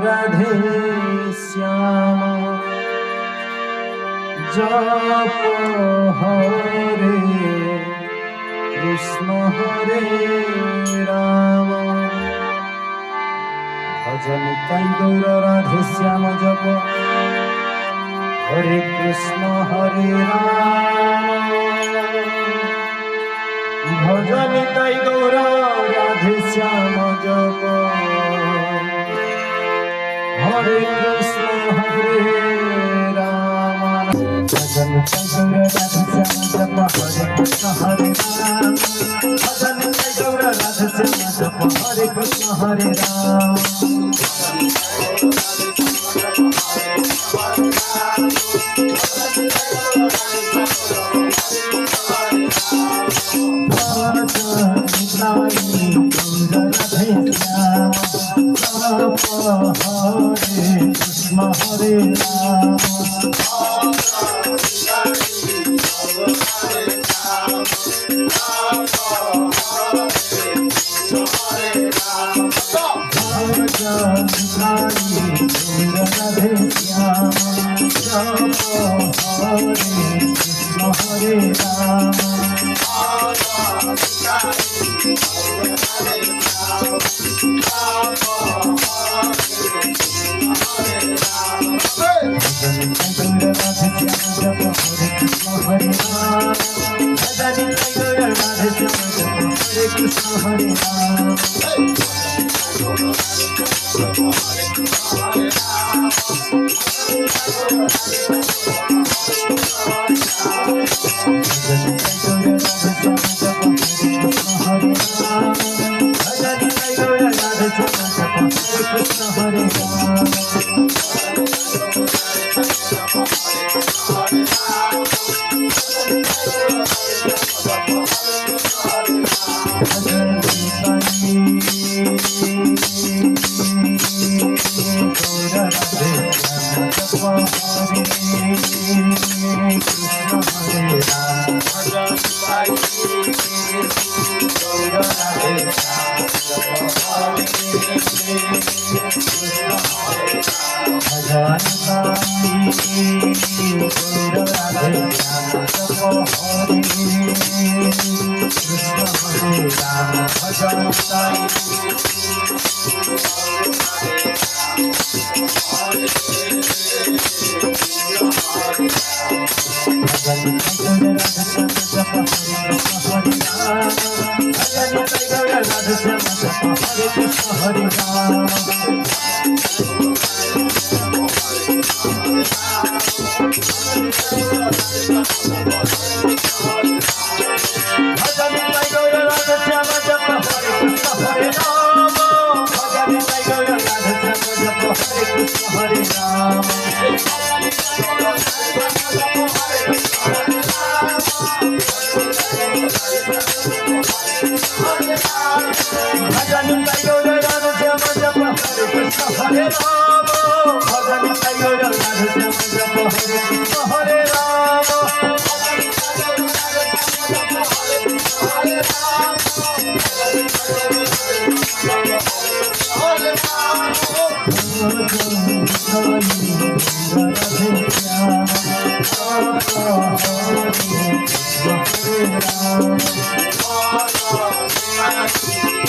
राधे श्याम जप हरे कृष्ण हरे राम भजनिताई गौर राधे श्याम जप हरे कृष्ण हरे राम भजनिताई गौर राधे श्याम जप हरे कृष्ण हरे राम भजनिताई गौर राधे श्याम जप हरे कृष्ण हरे राम भजनिताई गौर राधे श्याम जप हरे कृष्ण हरे राम भजनिताई गौर राधे श्याम जप हरे कृष्ण हरे राम हरे कृष्ण हरे राम राधे श्याम जप हरे कृष्ण हरे राम Hare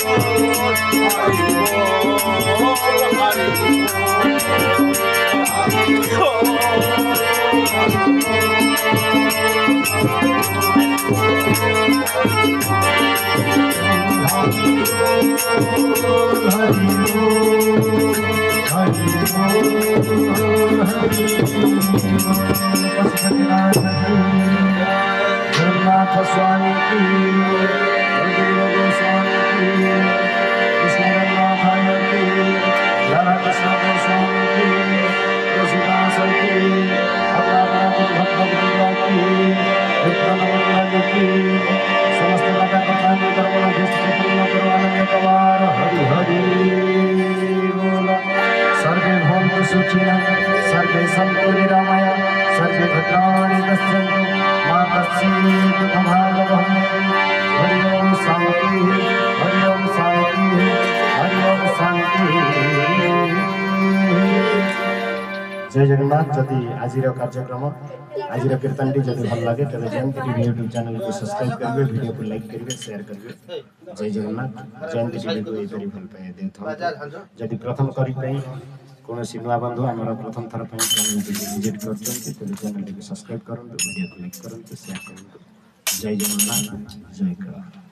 Oh जगन्नाथ स्वामी की बलदेव गोस्वामी की कृष्ण जगन्नाथाय की राधा कृष्ण गोस्वामी की तुलसीदास की भक्त वृंदा की विद्वान की समस्त राजा कथान कर्मण पूर्ण करो आनंद कवार हरि हरि बोल। सर्वे भवन्तु सुखिनः सर्वे सन्तु निरामया सर्वे भद्राणि पश्यन्तु मा कश्चित् दुःखभाग् हरि ओम शांति हरि ओम शांति हरि ओम शांति। जय जगन्नाथ। जदि आज कार्यक्रम आज कीर्तन टी जब भल लगे तेज जयंती टीवी यूट्यूब चैनल को सब्सक्राइब करेंगे, वीडियो को लाइक करेंगे, शेयर करेंगे। जय जगन्नाथ। जयंती टीवी को यही भल पाए दे जदि प्रथम करी कौन नुआ बंधु आम प्रथम थर चैनल विजिट कर चैनल सब्सक्राइब करूँ, वीडियो को लाइक करूँ, शेयर करूँ। जय जगन्नाथ। जय कला।